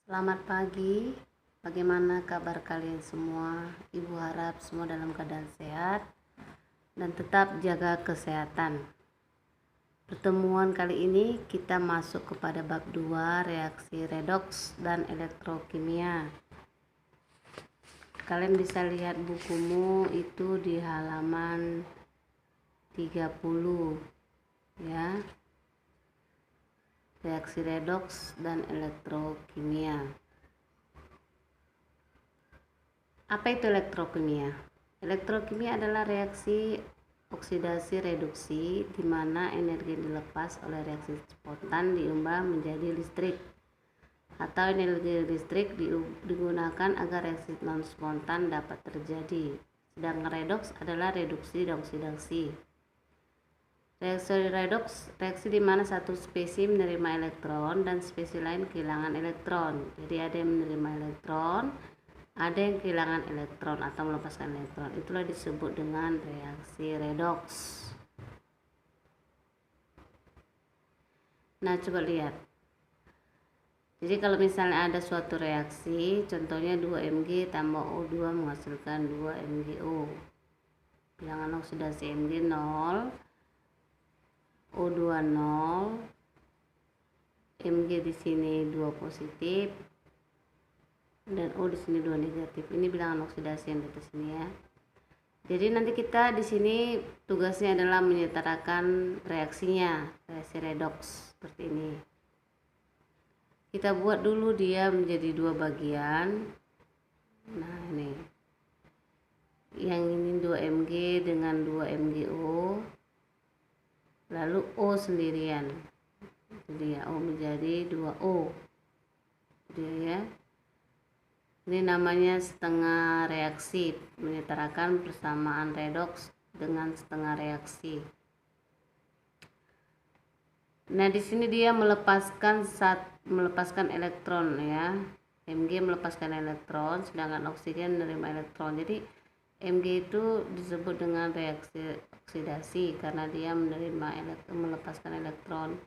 Selamat pagi, bagaimana kabar kalian semua? Ibu harap semua dalam keadaan sehat dan tetap jaga kesehatan. Pertemuan kali ini kita masuk kepada bab 2, reaksi redoks dan elektrokimia. Kalian bisa lihat bukumu itu di halaman 30 ya. Reaksi redoks dan elektrokimia. Apa itu elektrokimia? Elektrokimia adalah reaksi oksidasi reduksi di mana energi yang dilepas oleh reaksi spontan diubah menjadi listrik, atau energi listrik digunakan agar reaksi non spontan dapat terjadi. Sedangkan redoks adalah reduksi dan oksidasi. Reaksi redoks, reaksi di mana satu spesies menerima elektron dan spesies lain kehilangan elektron. Jadi ada yang menerima elektron, ada yang kehilangan elektron atau melepaskan elektron. Itulah disebut dengan reaksi redoks. Nah, coba lihat. Jadi kalau misalnya ada suatu reaksi, contohnya 2 Mg tambah O2 menghasilkan 2 MgO. Bilangan oksidasi Mg 0, O2 0, Mg di sini 2 positif dan O di sini 2 negatif. Ini bilangan oksidasi yang di atas sini ya. Jadi nanti kita di sini tugasnya adalah menyetarakan reaksinya, reaksi redoks seperti ini. Kita buat dulu dia menjadi 2 bagian. Nah, ini. Yang ini 2 Mg dengan 2 MgO. Lalu O sendirian. Jadi ya O menjadi 2O. Dia ya. Ini namanya setengah reaksi, menyetarakan persamaan redoks dengan setengah reaksi. Nah, di sini dia melepaskan elektron ya. Mg melepaskan elektron, sedangkan oksigen menerima elektron. Jadi Mg itu disebut dengan reaksi oksidasi karena dia melepaskan elektron.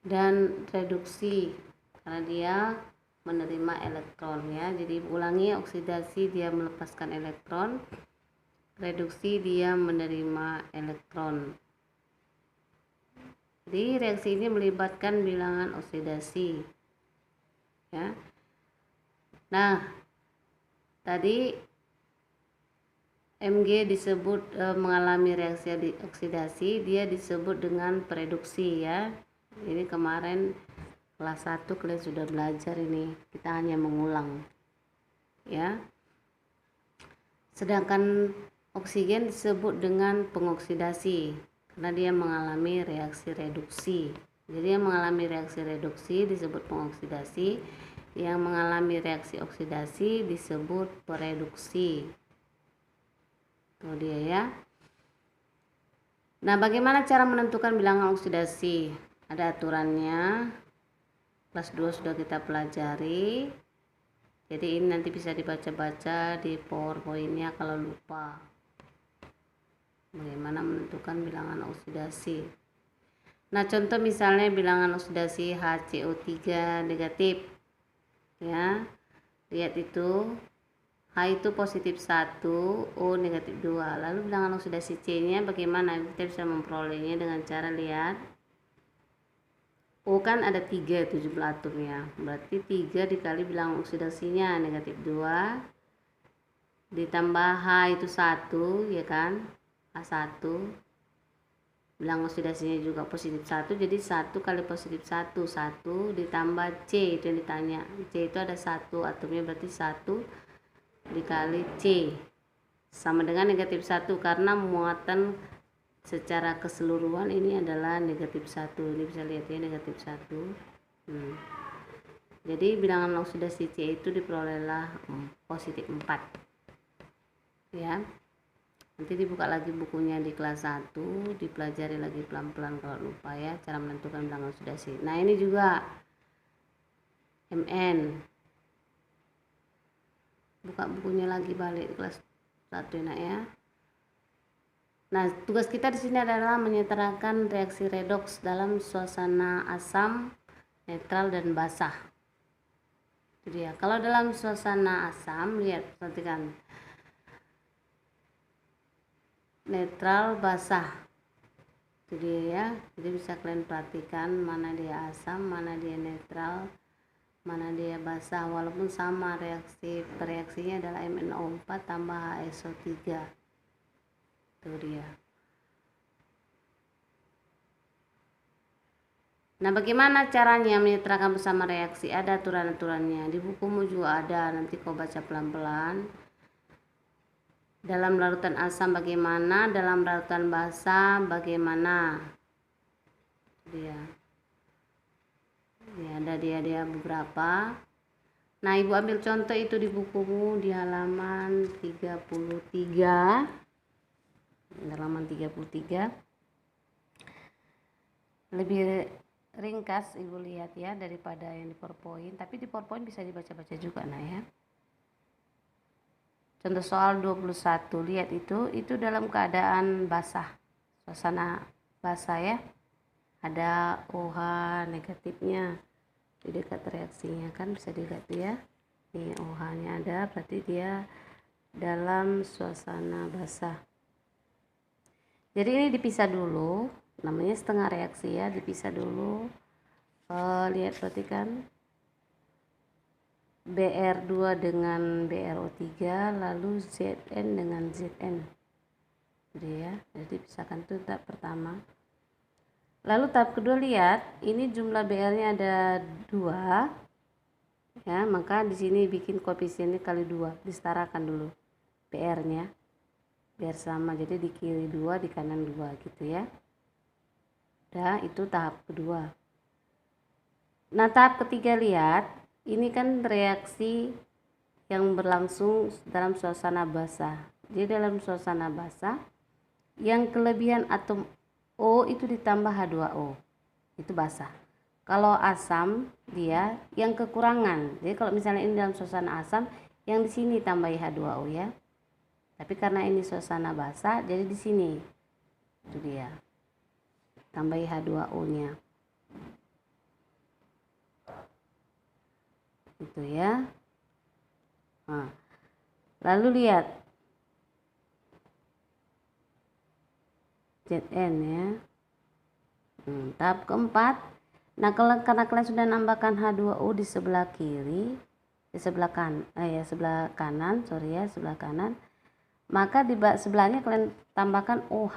Dan reduksi karena dia menerima elektron ya. Jadi ulangi, oksidasi dia melepaskan elektron, reduksi dia menerima elektron. Jadi reaksi ini melibatkan bilangan oksidasi ya. Nah, tadi Mg disebut mengalami reaksi oksidasi, dia disebut dengan pereduksi ya. Ini kemarin kelas 1 kalian sudah belajar ini, kita hanya mengulang ya. Sedangkan oksigen disebut dengan pengoksidasi karena dia mengalami reaksi reduksi. Jadi yang mengalami reaksi reduksi disebut pengoksidasi, yang mengalami reaksi oksidasi disebut pereduksi. Itu dia ya. Nah, bagaimana cara menentukan bilangan oksidasi? Ada aturannya. Kelas 2 sudah kita pelajari. Jadi ini nanti bisa dibaca-baca di PowerPoint-nya kalau lupa. Bagaimana menentukan bilangan oksidasi. Nah, contoh misalnya bilangan oksidasi HCO3 negatif. Ya. Lihat itu. H itu positif 1, O negatif 2. Lalu bilangan oksidasi C-nya bagaimana? Kita bisa memperolehnya dengan cara lihat. O kan ada 3 itu jumlah atomnya. Berarti 3 dikali bilangan oksidasinya negatif 2 ditambah H itu 1 ya kan? H1. Bilangan oksidasinya juga positif 1, jadi 1 kali positif 1 ditambah C itu yang ditanya. C itu ada 1 atomnya, berarti 1 dikali C sama dengan negatif 1 karena muatan secara keseluruhan ini adalah negatif 1. Ini bisa lihat ya, negatif 1. Jadi bilangan oksidasi C itu diperolehlah positif 4 ya. Nanti dibuka lagi bukunya di kelas 1, dipelajari lagi pelan-pelan kalau lupa ya cara menentukan bilangan oksidasi. Nah, ini juga Mn. Buka bukunya lagi balik di kelas 1 nak ya. Nah, tugas kita di sini adalah menyetarakan reaksi redoks dalam suasana asam netral dan basah. Itu dia. Kalau dalam suasana asam, lihat, perhatikan, netral, basah. Itu dia ya. Jadi bisa kalian perhatikan mana dia asam, mana dia netral, mana dia basah, walaupun sama reaksinya adalah MnO4 tambah HSO3. Itu dia. Nah, bagaimana caranya menetralkan bersama reaksi? Ada aturan-aturannya. Di bukumu juga ada, nanti kau baca pelan-pelan. Dalam larutan asam bagaimana, dalam larutan basah bagaimana. Dia. Ya, ada dia beberapa. Nah, Ibu ambil contoh itu di bukumu di halaman 33. Halaman 33. Lebih ringkas Ibu lihat ya daripada yang di PowerPoint, tapi di PowerPoint bisa dibaca-baca juga ya. Contoh soal 21, lihat itu dalam keadaan basah, suasana basah ya. Ada OH negatifnya di dekat reaksinya, kan bisa dilihat ya. Ini OH-nya ada, berarti dia dalam suasana basah. Jadi ini dipisah dulu, namanya setengah reaksi ya, dipisah dulu. Lihat, perhatikan Br2 dengan BrO3, lalu Zn dengan Zn. Jadi ya, jadi pisahkan itu tahap pertama. Lalu tahap kedua, lihat ini jumlah Br-nya ada 2 ya, maka di sini bikin koefisiennya kali 2, disetarakan dulu Br-nya biar sama, jadi di kiri 2 di kanan 2 gitu ya. Udah, itu tahap kedua. Nah, tahap ketiga, lihat ini kan reaksi yang berlangsung dalam suasana basah. Jadi dalam suasana basah yang kelebihan atom O itu ditambah H2O, itu basah. Kalau asam dia yang kekurangan. Jadi kalau misalnya ini dalam suasana asam, yang di sini tambahi H2O ya. Tapi karena ini suasana basah, jadi di sini itu dia tambahi H2O-nya. Itu ya. Nah, lalu lihat Zn ya. Tahap keempat. Nah, karena kalian sudah nambahkan H2O di sebelah kiri, di sebelah kanan, sebelah kanan, maka di sebelahnya kalian tambahkan OH.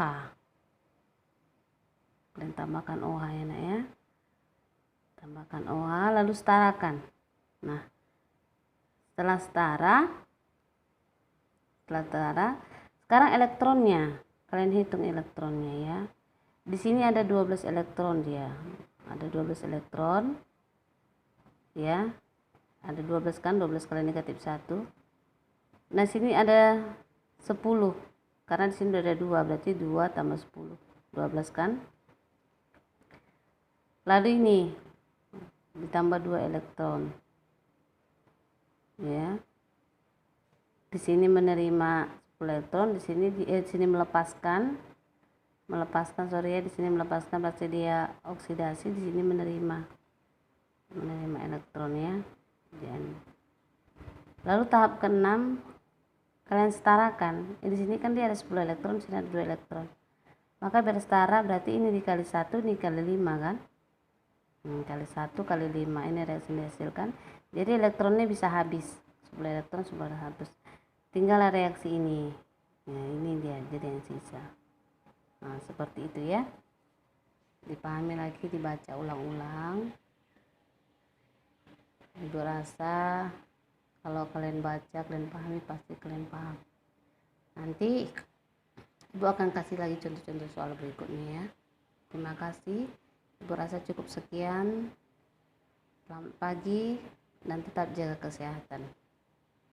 Kalian tambahkan OH ya nak ya. Tambahkan OH lalu setarakan. Nah, setelah setara, sekarang elektronnya, kalian hitung elektronnya ya. Di sini ada 12 elektron dia. Ada 12 elektron. Ya. Ada 12 kan, 12 kali negatif 1. Nah, sini ada 10. Karena di sini ada 2, berarti 2 tambah 10. 12 kan? Lalu ini ditambah 2 elektron. Ya. Di sini menerima 10 elektron, di sini melepaskan di sini melepaskan, berarti dia oksidasi, di sini menerima elektronnya. Lalu tahap ke-6 kalian setarakan. Di sini kan dia ada 10 elektron, di sini ada 2 elektron. Maka biar setara, berarti ini dikali 1, ini kali 5 kan? Kali 1 kali 5, ini reaksi yang dihasilkan. Jadi elektronnya bisa habis, 10 elektron sudah habis. Tinggal reaksi ini. Nah, ini dia jadi yang sisa. Nah, seperti itu ya. Dipahami lagi, dibaca ulang-ulang. Ibu rasa kalau kalian baca, kalian pahami, pasti kalian paham. Nanti Ibu akan kasih lagi contoh-contoh soal berikutnya ya. Terima kasih. Ibu rasa cukup sekian. Selamat pagi dan tetap jaga kesehatan.